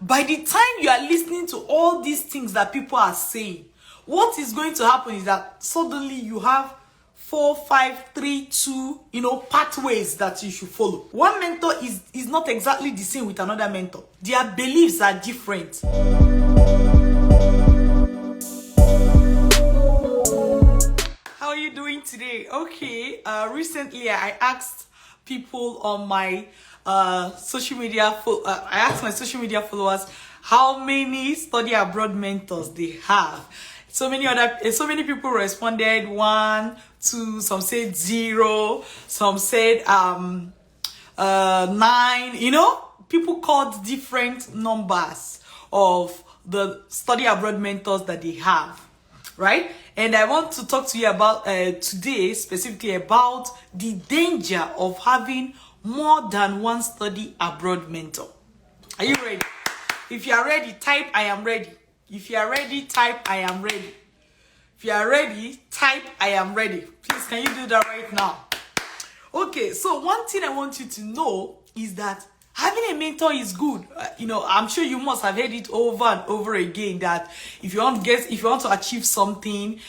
by the time you are listening to all these things that people are saying, what is going to happen is that suddenly you have 4, 5, 3, 2, pathways that you should follow. One mentor is not exactly the same with another mentor. Their beliefs are different. How are you doing today? Okay, recently I asked people on my social media, I asked my social media followers how many study abroad mentors they have. So many people responded 1, 2, some said 0, some said 9. People called different numbers of the study abroad mentors that they have, right? And I want to talk to you about today specifically about the danger of having more than one study abroad mentor. Are you ready? If you are ready, type I am ready. If you are ready, type I am ready. If you are ready, type I am ready. Please, can you do that right now? Okay, so one thing I want you to know is that having a mentor is good. I'm sure you must have heard it over and over again that if you want to achieve something,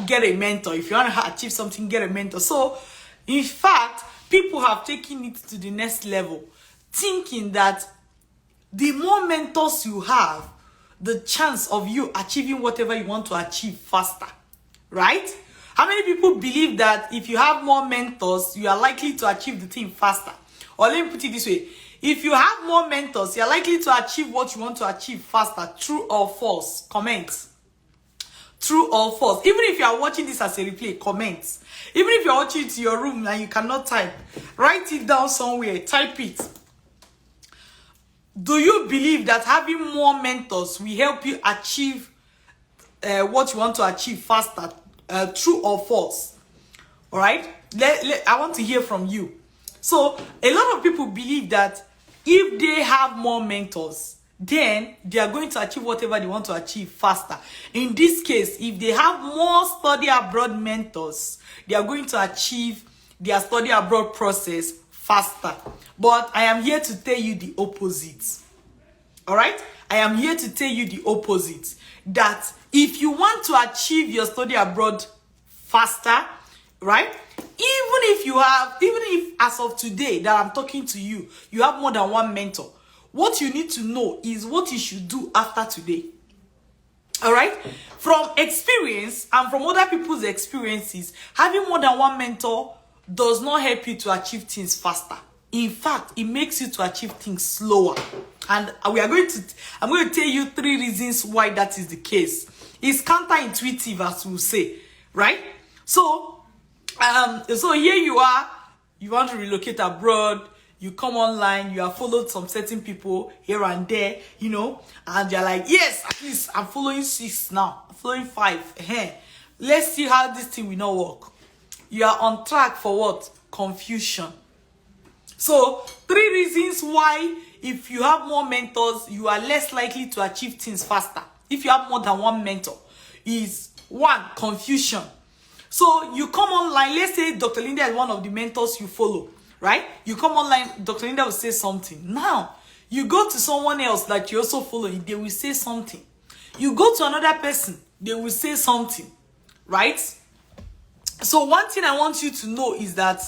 get a mentor. If you want to achieve something, get a mentor. So, in fact, people have taken it to the next level, thinking that the more mentors you have, the chance of you achieving whatever you want to achieve faster, right? How many people believe that if you have more mentors, you are likely to achieve the thing faster? Or let me put it this way. If you have more mentors, you are likely to achieve what you want to achieve faster. True or false? Comment. True or false? Even if you are watching this as a replay, comment. Even if you are watching it in your room and you cannot type, write it down somewhere, type it. Do you believe that having more mentors will help you achieve what you want to achieve faster? True or false? All right? I want to hear from you. So, a lot of people believe that if they have more mentors, then they are going to achieve whatever they want to achieve faster. In this case, if they have more study abroad mentors, they are going to achieve their study abroad process faster. But I am here to tell you the opposite. All right? I am here to tell you the opposite. That if you want to achieve your study abroad faster, right? Even if as of today that I'm talking to you, you have more than one mentor, what you need to know is what you should do after today. All right? From experience and from other people's experiences, having more than one mentor does not help you to achieve things faster. In fact, it makes you to achieve things slower. And I'm going to tell you 3 reasons why that is the case. It's counterintuitive, as we'll say, right? So here you are, you want to relocate abroad, you come online, you have followed some certain people here and there, and you're like, yes, at least I'm following 6 now, I'm following 5. Let's see how this thing will not work. You are on track for what? Confusion. So, 3 reasons why if you have more mentors, you are less likely to achieve things faster. If you have more than one mentor, is 1, confusion. So you come online, let's say Dr. Linda is one of the mentors you follow, right? You come online, Dr. Linda will say something. Now, you go to someone else that you also follow, they will say something. You go to another person, they will say something, right? So one thing I want you to know is that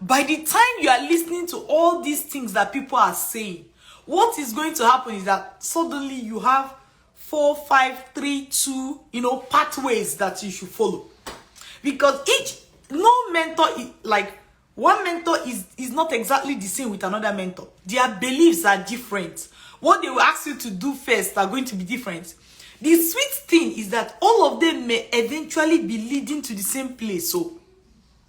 by the time you are listening to all these things that people are saying, what is going to happen is that suddenly you have 4, 5, 3, 2, pathways that you should follow. Because one mentor is not exactly the same with another mentor. Their beliefs are different. What they will ask you to do first are going to be different. The sweet thing is that all of them may eventually be leading to the same place. So,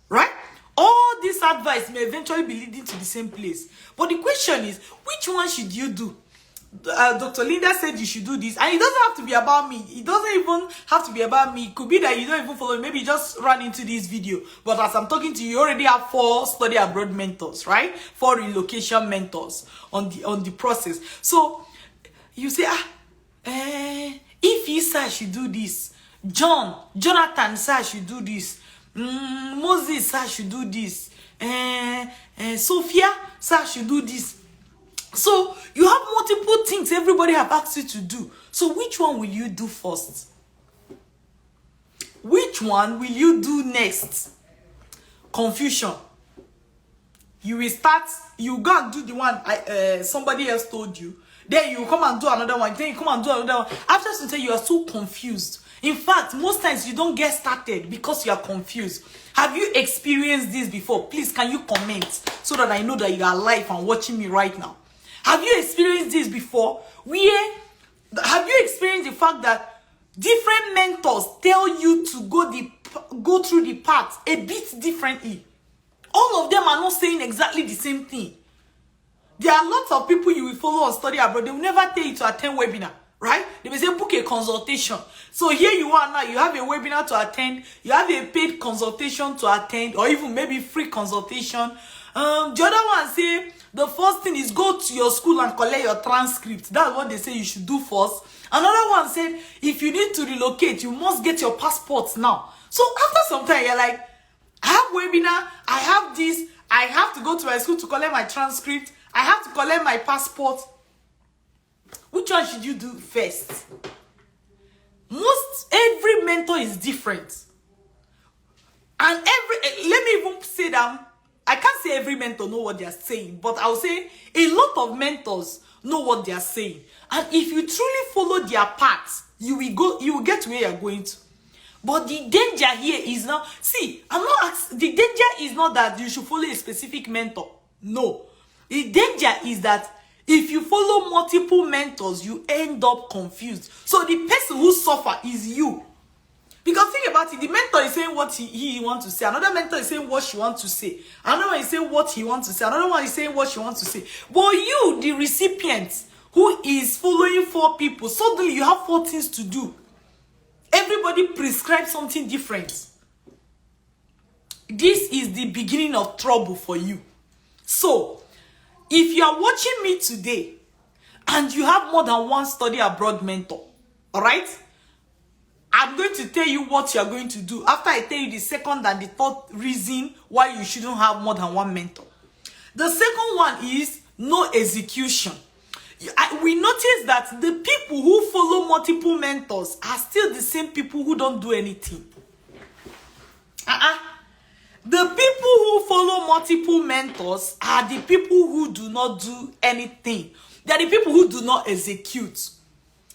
right? All this advice may eventually be leading to the same place. But the question is, which one should you do? Dr. Linda said you should do this, and it doesn't have to be about me. It doesn't even have to be about me. It could be that you don't even follow me. Maybe you just run into this video, but as I'm talking to you, you already have 4 study abroad mentors, right? 4 relocation mentors on the process. So you say, if he said I should do this, Jonathan said I should do this, Moses said I should do this, Sophia said I should do this. So you have multiple things everybody have asked you to do. So which one will you do first? Which one will you do next? Confusion. You will start, you go and do the one somebody else told you. Then you come and do another one. Then you come and do another one. After some time, you are so confused. In fact, most times you don't get started because you are confused. Have you experienced this before? Please, can you comment so that I know that you are alive and watching me right now? Have you experienced this before? Have you experienced the fact that different mentors tell you to go through the path a bit differently? All of them are not saying exactly the same thing. There are lots of people you will follow on study abroad. They will never tell you to attend webinar, right? They will say book a consultation. So here you are now. You have a webinar to attend. You have a paid consultation to attend, or even maybe free consultation. The other one say the first thing is go to your school and collect your transcript. That's what they say you should do first. Another one said if you need to relocate, you must get your passports now. So after some time, you're like, I have webinar, I have this, I have to go to my school to collect my transcript, I have to collect my passport. Which one should you do first? Every mentor is different. And let me even say that, I can't say every mentor know what they are saying, but I'll say a lot of mentors know what they are saying. And if you truly follow their path, you will get to where you're going to. But the danger here is not, the danger is not that you should follow a specific mentor. No. The danger is that if you follow multiple mentors, you end up confused. So the person who suffers is you. Because think about it, the mentor is saying what he wants to say. Another mentor is saying what she wants to say. Another one is saying what he wants to say. Another one is saying what she wants to say. But you, the recipient, who is following 4 people, suddenly you have 4 things to do. Everybody prescribes something different. This is the beginning of trouble for you. So, if you are watching me today and you have more than one study abroad mentor, all right? I'm going to tell you what you are going to do after I tell you the second and the third reason why you shouldn't have more than one mentor. The second one is no execution. We notice that the people who follow multiple mentors are still the same people who don't do anything. The people who follow multiple mentors are the people who do not do anything. They are the people who do not execute.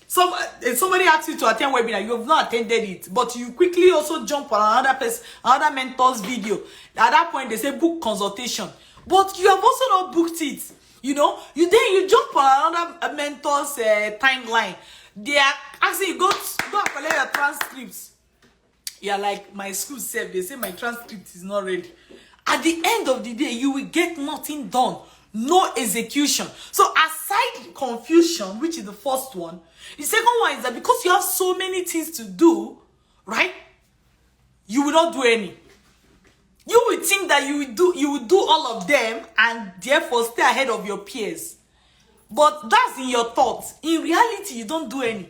Somebody asks you to attend webinar, you have not attended it, but you quickly also jump on another mentor's video. At that point, they say book consultation, but you have also not booked it. You know, you jump on another mentor's timeline. They are asking you go and collect your transcripts. You're like, my school said, they say my transcript is not ready. At the end of the day, you will get nothing done. No execution. So aside confusion, which is the first one, the second one is that because you have so many things to do, right? You will not do any. You will think that you will do all of them and therefore stay ahead of your peers. But that's in your thoughts. In reality, you don't do any.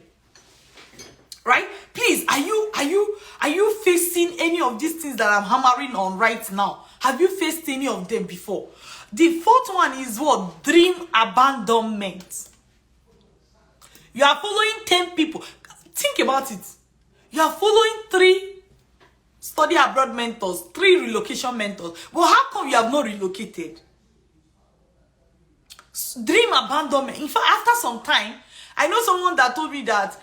Right? Please, are you facing any of these things that I'm hammering on right now? Have you faced any of them before? The fourth one is what? Dream abandonment. You are following 10 people. Think about it. You are following 3 study abroad mentors, 3 relocation mentors. But how come you have not relocated? Dream abandonment. In fact, after some time, I know someone that told me that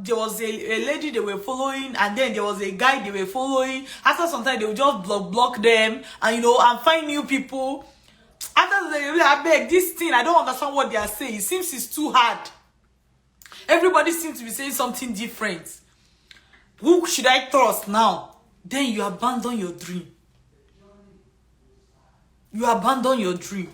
there was a lady they were following, and then there was a guy they were following. After some time, they would just block them, and and find new people. After they will I beg this thing, I don't understand what they are saying. It seems it's too hard. Everybody seems to be saying something different. Who should I trust now? Then you abandon your dream. You abandon your dream.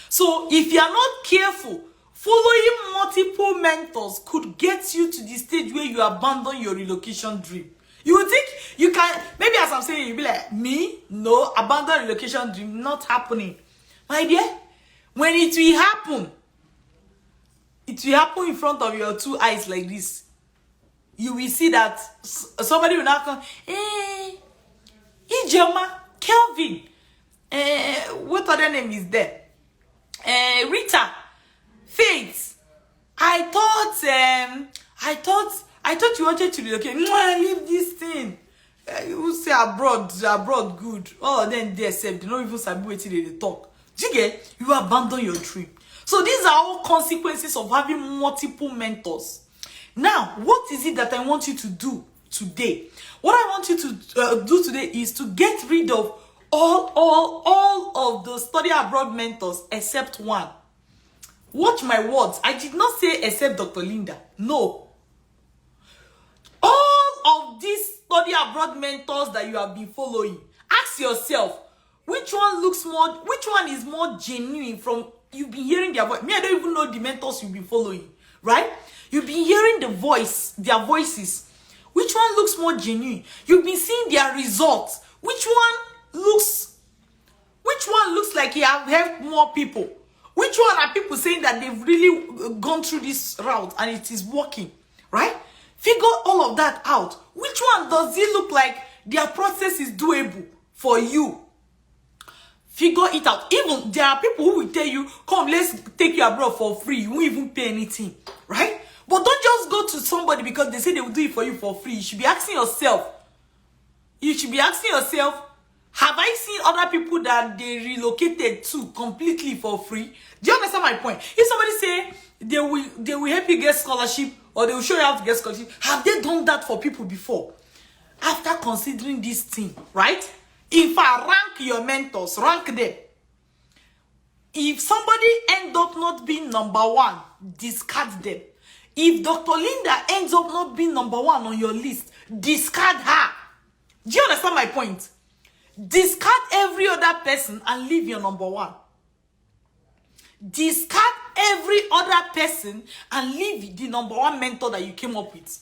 So if you are not careful, following multiple mentors could get you to the stage where you abandon your relocation dream. You would think you can, maybe as I'm saying, you'll be like, me? No, abandon relocation dream, not happening. My dear, when it will happen in front of your 2 eyes like this. You will see that somebody will not come, Ijoma, Kelvin, what other name is there? Rita, Faith, I thought you wanted to relocate. Mwah, leave this thing. You will say abroad good. All of them they accept. They don't even sabi wetin they talk. Do you get? You abandon your dream. So these are all consequences of having multiple mentors. Now, what is it that I want you to do today? What I want you to do today is to get rid of all of the study abroad mentors except one. Watch my words. I did not say except Dr. Linda. No. All of these study abroad mentors that you have been following, ask yourself, which one is more genuine from you've been hearing their voice. Me, I don't even know the mentors you've been following, right? You've been hearing their voices. Which one looks more genuine? You've been seeing their results. Which one looks like he have helped more people? Which one are people saying that they've really gone through this route and it is working, right? Figure all of that out. Which one does it look like their process is doable for you? Figure it out. Even there are people who will tell you, come, let's take you abroad for free. You won't even pay anything, right? But don't just go to somebody because they say they will do it for you for free. You should be asking yourself, have I seen other people that they relocated to completely for free? Do you understand my point? If somebody say they will help you get scholarship or they will show you how to get scholarship, have they done that for people before? After considering this thing, right? If I rank your mentors, rank them. If somebody end up not being number one, discard them. If Dr. Linda ends up not being number one on your list, discard her. Do you understand my point? Discard every other person and leave your number one. Discard every other person and leave the number one mentor that you came up with.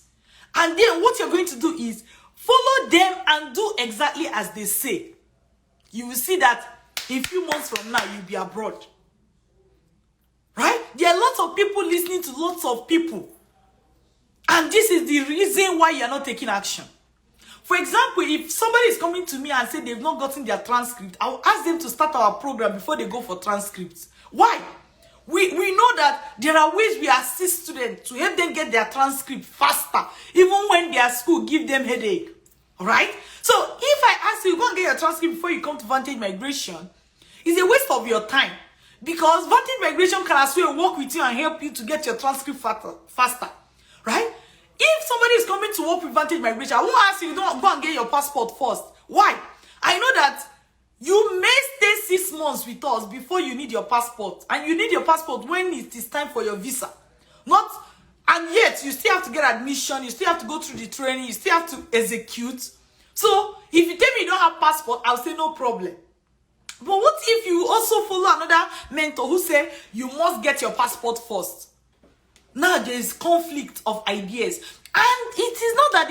And then what you're going to do is follow them and do exactly as they say. You will see that in a few months from now, you'll be abroad. Right? There are lots of people listening to lots of people. And this is the reason why you're not taking action. For example, if somebody is coming to me and say they've not gotten their transcript, I'll ask them to start our program before they go for transcripts. Why? We know that there are ways we assist students to help them get their transcript faster, even when their school give them headache. Alright? So if I ask you, go and get your transcript before you come to Vantage Migration, it's a waste of your time. Because Vantage Migration can as well work with you and help you to get your transcript faster. Right? If somebody is coming to work with Vantage Migration, I won't ask you, don't go and get your passport first. Why? I know that you may stay 6 months with us before you need your passport. And you need your passport when it is time for your visa. And yet, you still have to get admission, you still have to go through the training, you still have to execute. So, if you tell me you don't have passport, I'll say no problem. But what if you also follow another mentor who say you must get your passport first? Now there is conflict of ideas. And it is not that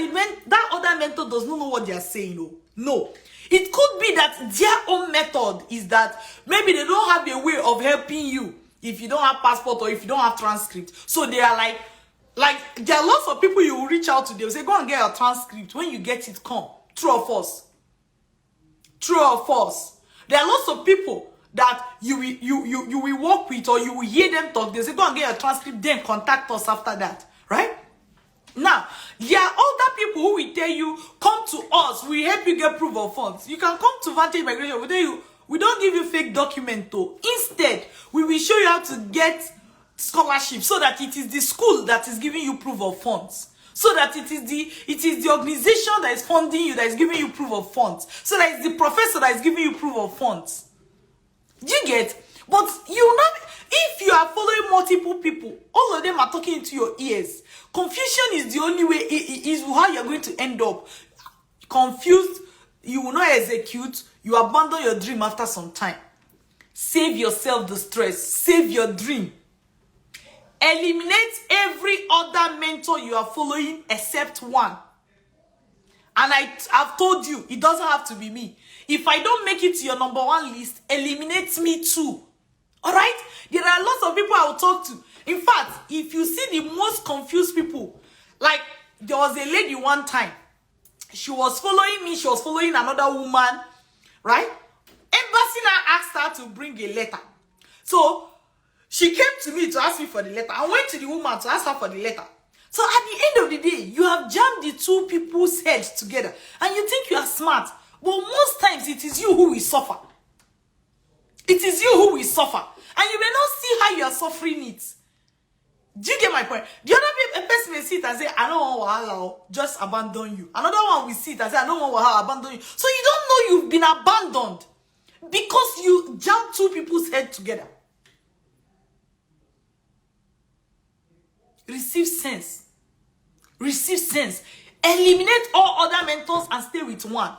that other mentor does not know what they are saying. No. It could be that their own method is that maybe they don't have a way of helping you if you don't have passport or if you don't have transcript. So they are like there are lots of people you will reach out to. They will say, go and get your transcript. When you get it, come. True or false? True or false? There are lots of people that you will work with or you will hear them talk. They say, go and get your transcript, then contact us after that. Right? Now, there are other people who will tell you, come to us, we help you get proof of funds. You can come to Vantage Migration, we don't give you fake document though. Instead, we will show you how to get scholarship so that it is the school that is giving you proof of funds. So that it is the organization that is funding you that is giving you proof of funds. So that it's the professor that is giving you proof of funds. Do you get? But if you are following multiple people, all of them are talking into your ears. Confusion is the only way, is how you're going to end up. Confused, you will not execute, you abandon your dream after some time. Save yourself the stress, save your dream. Eliminate every other mentor you are following except one. And I've told you, it doesn't have to be me. If I don't make it to your number one list, eliminate me too. Alright? There are lots of people I will talk to. In fact, if you see the most confused people, like there was a lady one time, she was following me, she was following another woman, right? Embassy now asked her to bring a letter. So, She came to me to ask me for the letter. I went to the woman to ask her for the letter. So at the end of the day, you have jammed the two people's heads together and you think you are smart. But most times it is you who will suffer. It is you who will suffer. And you may not see how you are suffering it. Do you get my point? The other person may see it and say, I don't want Wahala, just abandon you. Another one will see it and say, I don't want Wahala, abandon you. So you don't know you've been abandoned because you jammed two people's heads together. Receive sense. Receive sense. Eliminate all other mentors and stay with one.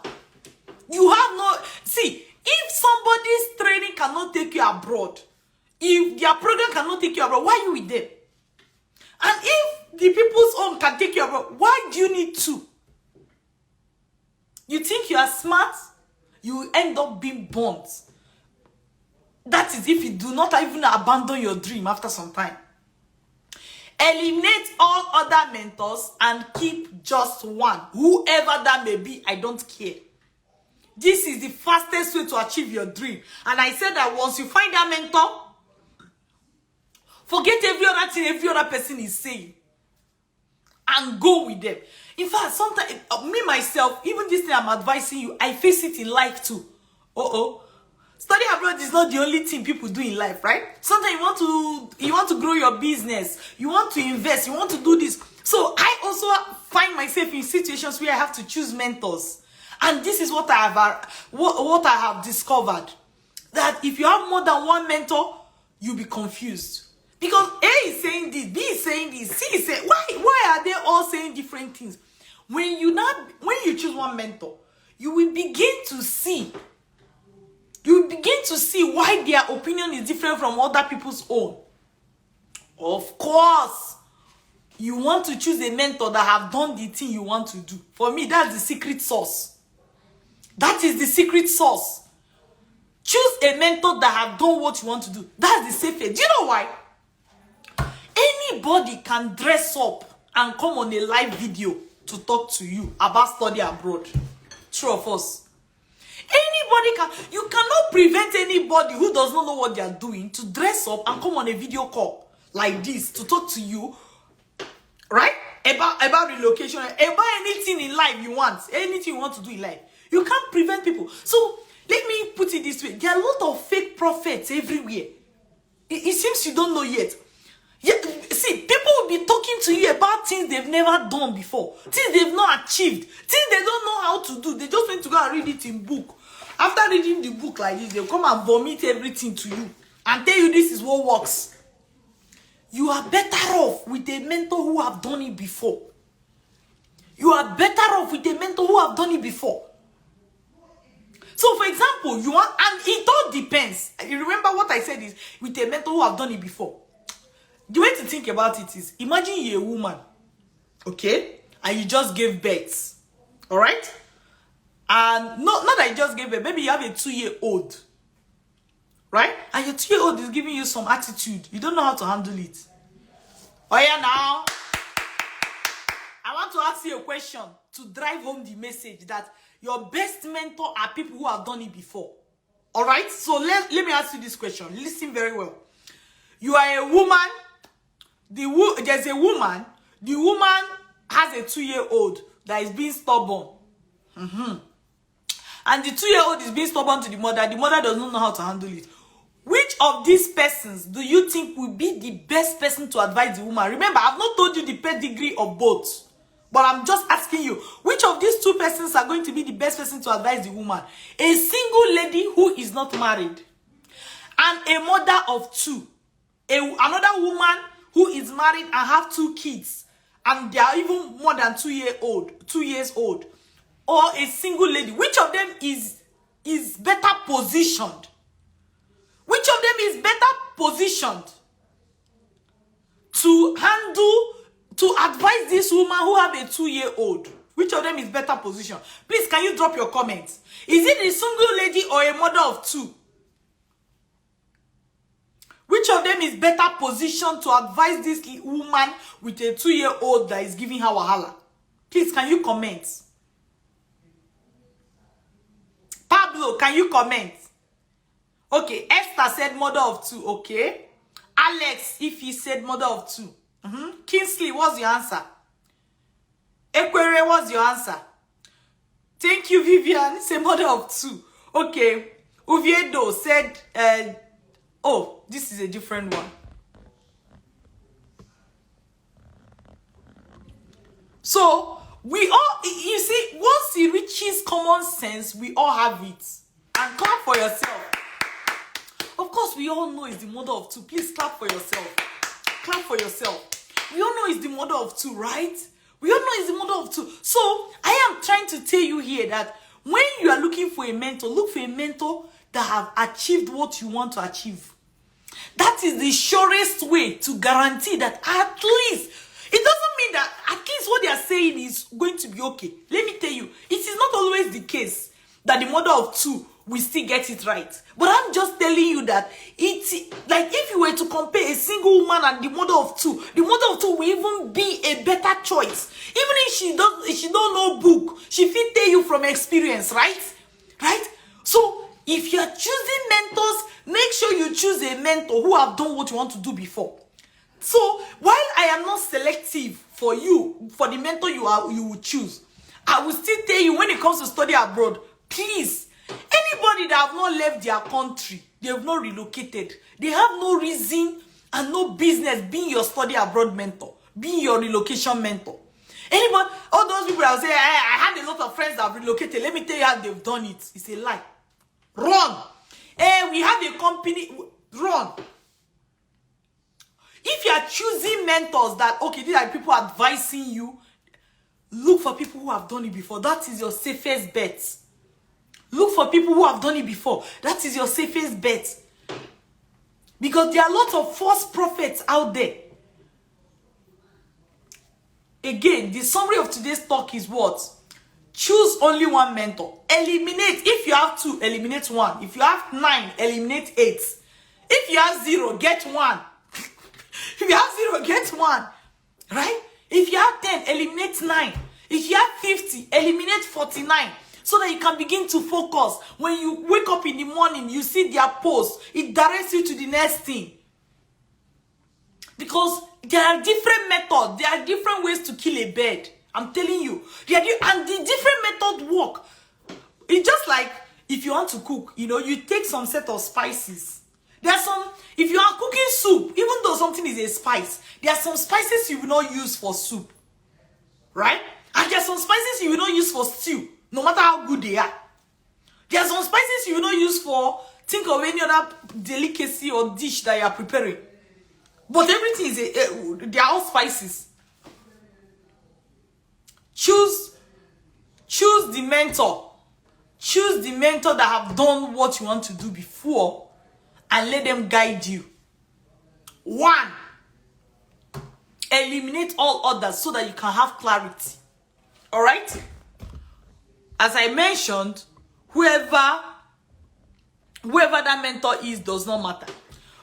You have no... See, if somebody's training cannot take you abroad, if their program cannot take you abroad, why are you with them? And if the people's own can take you abroad, why do you need two? You think you are smart, you end up being burnt. That is if you do not even abandon your dream after some time. Eliminate all other mentors and keep just one. Whoever that may be, I don't care. This is the fastest way to achieve your dream. And I said that once you find that mentor, forget every other thing every other person is saying. And go with them. In fact, sometimes, me myself, even this thing I'm advising you, I face it in life too. Study abroad is not the only thing people do in life, right? Sometimes you want to grow your business, you want to invest, you want to do this. So I also find myself in situations where I have to choose mentors. And this is what I have discovered. That if you have more than one mentor, you'll be confused. Because A is saying this, B is saying this, C is saying, why are they all saying different things? When you choose one mentor, you will begin to see why their opinion is different from other people's own. Of course, you want to choose a mentor that have done the thing you want to do. For me, that's the secret sauce. That is the secret sauce. Choose a mentor that have done what you want to do. That's the safest. Do you know why? Anybody can dress up and come on a live video to talk to you about study abroad. True of us. Anybody can. You cannot prevent anybody who does not know what they are doing to dress up and come on a video call like this to talk to you, right? About relocation, about anything in life you want, anything you want to do in life. You can't prevent people. So let me put it this way: there are a lot of fake prophets everywhere. It seems you don't know yet. Yeah, see, people will be talking to you about things they've never done before, things they've not achieved, things they don't know how to do. They just want to go and read it in book. After reading the book like this, they'll come and vomit everything to you and tell you this is what works. You are better off with a mentor who have done it before. You are better off with a mentor who have done it before. So, for example, you want, and it all depends. You remember what I said is with a mentor who have done it before. The way to think about it is, imagine you're a woman, okay, and you just gave birth, all right? And not that you just gave birth, maybe you have a 2-year-old, right? And your 2-year-old is giving you some attitude. You don't know how to handle it. Oh yeah, now, I want to ask you a question to drive home the message that your best mentor are people who have done it before, all right? So let me ask you this question. Listen very well. You are a woman. There's a woman. The woman has a 2-year-old that is being stubborn. And the 2-year-old is being stubborn to the mother. The mother does not know how to handle it. Which of these persons do you think will be the best person to advise the woman? Remember, I've not told you the pedigree of both. But I'm just asking you, which of these two persons are going to be the best person to advise the woman? A single lady who is not married. And a mother of 2. Another woman who is married and have 2 kids, and they are even more than 2 years old, or a single lady. Which of them is better positioned? Which of them is better positioned to advise this woman who have a 2-year-old? Which of them is better positioned? Please, can you drop your comments? Is it a single lady or a mother of 2? Which of them is better positioned to advise this woman with a 2-year-old that is giving her wahala? Please, can you comment? Pablo, can you comment? Okay, Esther said mother of 2, okay. Alex, if he said mother of two. Kingsley, what's your answer? Ekwere, what's your answer? Thank you, Vivian. Say mother of two. Okay. Uviedo said, oh, this is a different one. So, we all, you see, once it reaches common sense, we all have it. And clap for yourself. Of course, we all know it's the mother of two. Please clap for yourself. Clap for yourself. We all know it's the mother of two, right? We all know it's the mother of two. So, I am trying to tell you here that when you are looking for a mentor, look for a mentor that have achieved what you want to achieve. That is the surest way to guarantee that at least, it doesn't mean that at least what they are saying is going to be okay. Let me tell you, it is not always the case that the mother of two will still get it right. But I'm just telling you that it's like if you were to compare a single woman and the mother of two will even be a better choice. Even if she don't know book, she fit tell you from experience, right? Right? So if you're choosing mentors, make sure you choose a mentor who have done what you want to do before. So while I am not selective for you, for the mentor you will choose, I will still tell you when it comes to study abroad, please, anybody that have not left their country, they have not relocated, they have no reason and no business being your study abroad mentor, being your relocation mentor. Anybody, all those people that say, I had a lot of friends that have relocated, let me tell you how they've done it. It's a lie. Run. We have a company, run. If you are choosing mentors that, okay, these are people advising you, look for people who have done it before. That is your safest bet. Look for people who have done it before. That is your safest bet. Because there are lots of false prophets out there. Again, the summary of today's talk is what? Choose only one mentor. Eliminate. If you have two, eliminate one. If you have 9, eliminate 8. If you have 0, get 1. If you have 0, get 1. Right? If you have 10, eliminate 9. If you have 50, eliminate 49. So that you can begin to focus. When you wake up in the morning, you see their post. It directs you to the next thing. Because there are different methods. There are different ways to kill a bird. I'm telling you. And the different methods work. It's just like if you want to cook, you take some set of spices. There are some, if you are cooking soup, even though something is a spice, there are some spices you will not use for soup. Right? And there are some spices you will not use for stew, no matter how good they are. There are some spices you will not use for, think of any other delicacy or dish that you are preparing. But everything is, they are all spices. Choose the mentor. Choose the mentor that have done what you want to do before and let them guide you. 1, eliminate all others so that you can have clarity. All right? As I mentioned, whoever that mentor is does not matter.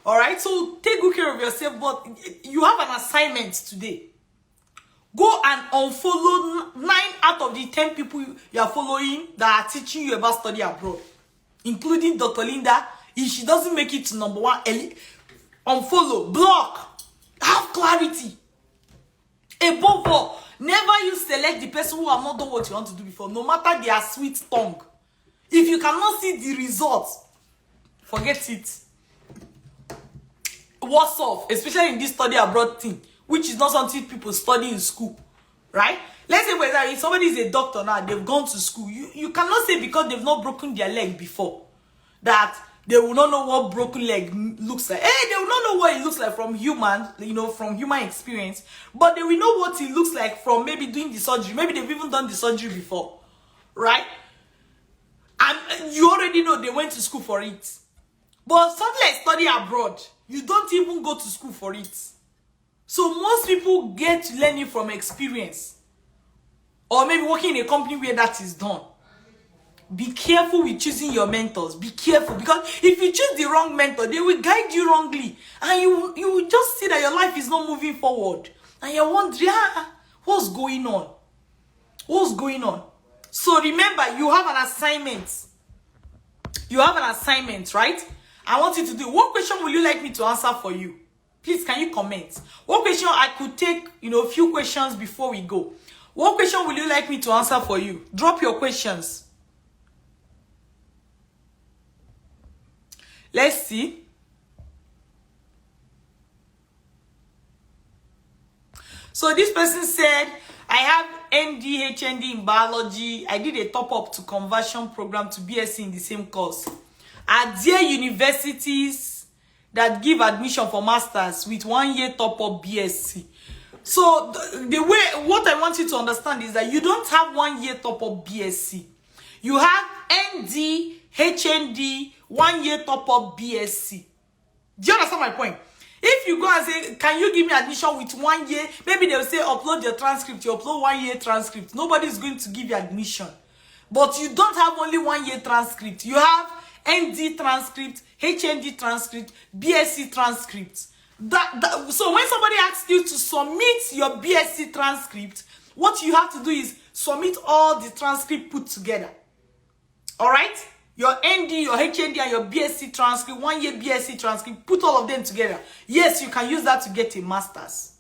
All right? So take good care of yourself, but you have an assignment today. Go and unfollow 9 out of the 10 people you are following that are teaching you about study abroad, including Dr. Linda. If she doesn't make it to number 1, unfollow, block, have clarity. Above all, never you select the person who have not done what you want to do before, no matter their sweet tongue. If you cannot see the results, forget it. What's off, especially in this study abroad thing, which is not something people study in school, right? Let's say, for example, if somebody is a doctor now, they've gone to school, you cannot say because they've not broken their leg before, that they will not know what broken leg looks like. Hey, they will not know what it looks like from human, from human experience, but they will know what it looks like from maybe doing the surgery. Maybe they've even done the surgery before, right? And you already know they went to school for it. But something like study abroad, you don't even go to school for it. So most people get learning from experience. Or maybe working in a company where that is done. Be careful with choosing your mentors. Be careful. Because if you choose the wrong mentor, they will guide you wrongly. And you will just see that your life is not moving forward. And you're wondering, what's going on? What's going on? So remember, you have an assignment. You have an assignment, right? I want you to do. What question will you like me to answer for you? Please, can you comment? What question I could take, a few questions before we go. What question will you like me to answer for you? Drop your questions. Let's see. So this person said, I have ND, HND in biology. I did a top-up to conversion program to BSc in the same course. Are there universities that give admission for masters with 1 year top-up BSc? So the way, what I want you to understand is that you don't have 1 year top-up BSc. You have ND, HND, 1 year top-up BSc. Do you understand my point? If you go and say, can you give me admission with 1 year? Maybe they'll say, upload your transcript. You upload 1 year transcript. Nobody's going to give you admission. But you don't have only 1 year transcript. You have ND transcript, HND transcript, BSc transcript. So when somebody asks you to submit your BSc transcript, what you have to do is submit all the transcript put together. All right? Your ND, your HND, and your BSc transcript, 1 year BSc transcript, put all of them together. Yes, you can use that to get a master's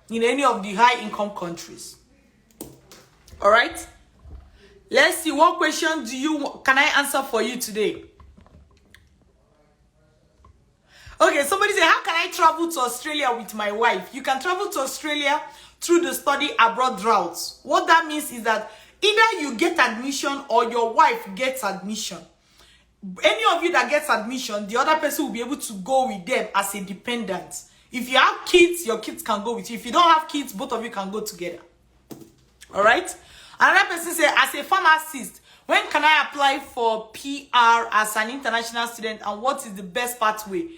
in any of the high-income countries. All right? Let's see, what question can I answer for you today? Okay, somebody said, how can I travel to Australia with my wife? You can travel to Australia through the study abroad route. What that means is that either you get admission or your wife gets admission. Any of you that gets admission, the other person will be able to go with them as a dependent. If you have kids, your kids can go with you. If you don't have kids, both of you can go together. All right? Another person said, as a pharmacist, when can I apply for PR as an international student, and what is the best pathway?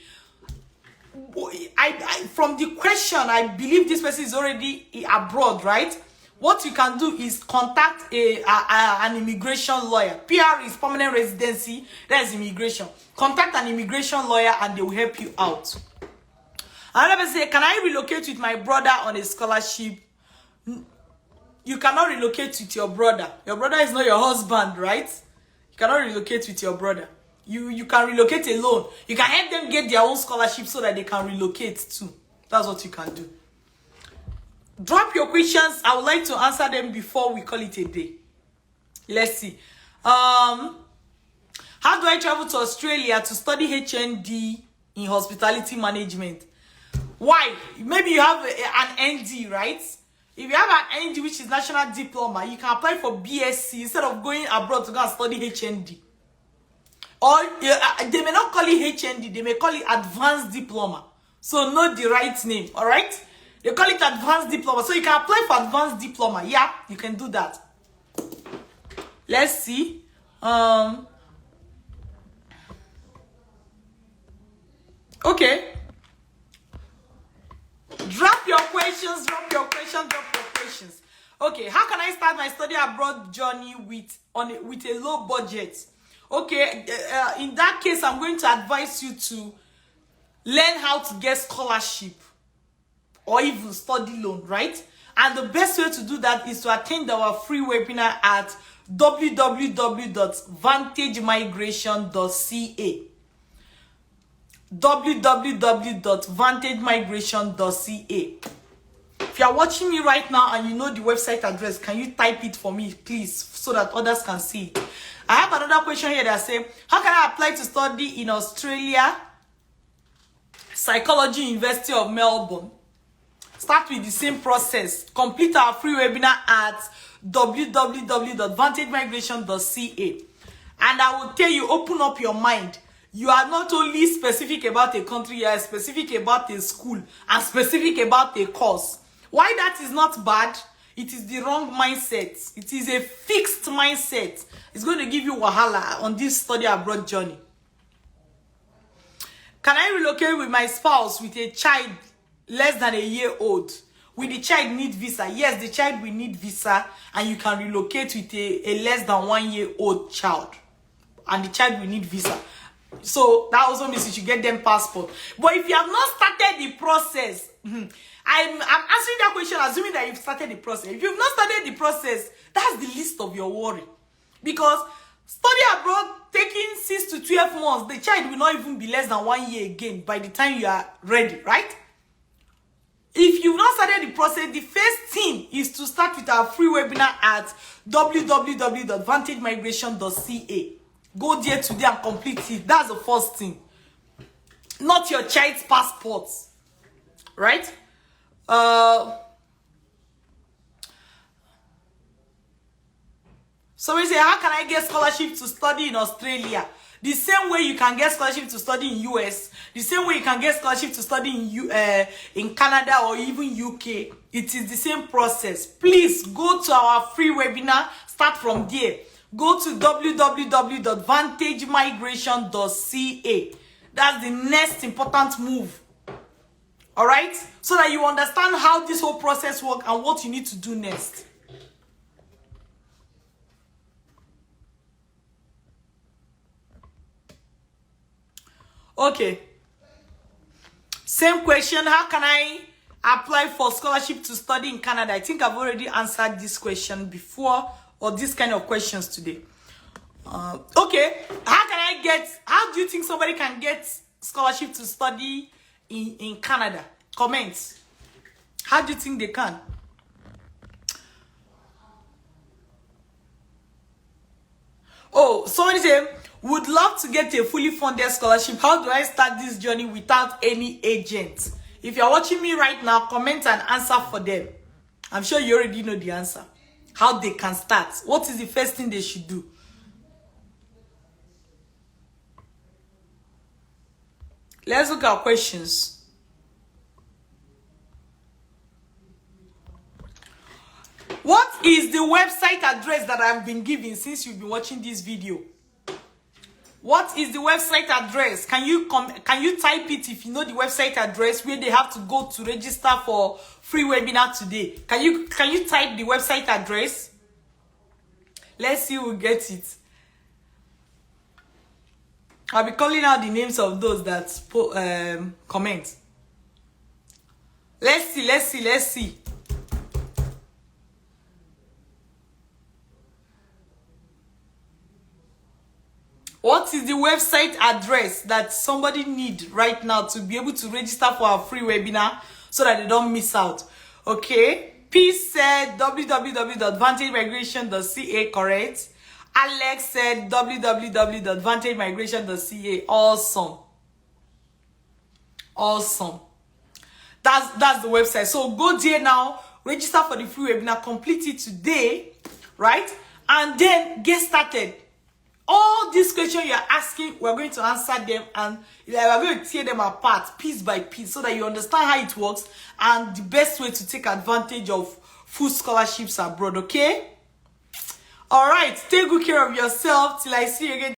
From the question, I believe this person is already abroad, right? What you can do is contact an immigration lawyer. PR is permanent residency. That is immigration. Contact an immigration lawyer and they will help you out. Another person say, can I relocate with my brother on a scholarship? You cannot relocate with your brother. Your brother is not your husband, right? You cannot relocate with your brother. You can relocate alone. You can help them get their own scholarship so that they can relocate too. That's what you can do. Drop your questions. I would like to answer them before we call it a day. Let's see. How do I travel to Australia to study HND in hospitality management? Why? Maybe you have an ND, right? If you have an ND, which is national diploma, you can apply for BSc instead of going abroad to go and study HND. Or they may not call it HND, they may call it advanced diploma. So know the right name, all right? They call it advanced diploma. So you can apply for advanced diploma. Yeah, you can do that. Let's see. Okay. Drop your questions, drop your questions, drop your questions. Okay, how can I start my study abroad journey with a low budget? Okay, in that case, I'm going to advise you to learn how to get scholarship or even study loan, right? And the best way to do that is to attend our free webinar at www.vantagemigration.ca. www.vantagemigration.ca. If you are watching me right now and you know the website address, can you type it for me, please, so that others can see it? I have another question here that says, how can I apply to study in Australia? Psychology, University of Melbourne. Start with the same process. Complete our free webinar at www.vantagemigration.ca. And I will tell you, open up your mind. You are not only specific about a country, you are specific about a school and specific about a course. Why that is not bad? It is the wrong mindset. It is a fixed mindset. It's going to give you wahala on this study abroad journey. Can I relocate with my spouse with a child less than a year old? Will the child need visa? Yes, the child will need visa, and you can relocate with a less than 1 year old child, and the child will need visa. So that also means you should get them passport. But if you have not started the process, I'm answering that question assuming that you've started the process. If you've not started the process, that's the least of your worry. Because study abroad taking 6 to 12 months, the child will not even be less than 1 year again by the time you are ready, right? If you've not started the process, the first thing is to start with our free webinar at www.vantagemigration.ca. Go there today and complete it. That's the first thing. Not your child's passports, right? Somebody say, how can I get scholarship to study in Australia? The same way you can get scholarship to study in US, the same way you can get scholarship to study in Canada or even UK, it is the same process. Please go to our free webinar, start from there. Go to www.vantagemigration.ca. That's the next important move. All right? So that you understand how this whole process works and what you need to do next. Okay. Same question. How can I apply for scholarship to study in Canada? I think I've already answered this question before, or this kind of questions today. Okay. How do you think somebody can get scholarship to study in Canada? Comments. How do you think they can? Oh, somebody say, would love to get a fully funded scholarship. How do I start this journey without any agent? If you're watching me right now, comment and answer for them. I'm sure you already know the answer. How they can start. What is the first thing they should do? Let's look at questions. What is the website address that I've been giving since you've been watching this video? What is the website address? Can you type it if you know the website address where they have to go to register for free webinar today? Can you type the website address? Let's see who gets it. I'll be calling out the names of those that comment. Let's see. What is the website address that somebody need right now to be able to register for our free webinar so that they don't miss out? Okay. P said www.vantagemigration.ca, correct? Alex said www.vantagemigration.ca. Awesome. That's the website. So go there now, register for the free webinar, complete it today, right? And then get started. All these questions you're asking, we're going to answer them, and we're going to tear them apart piece by piece so that you understand how it works and the best way to take advantage of full scholarships abroad, okay? All right, take good care of yourself till I see you again.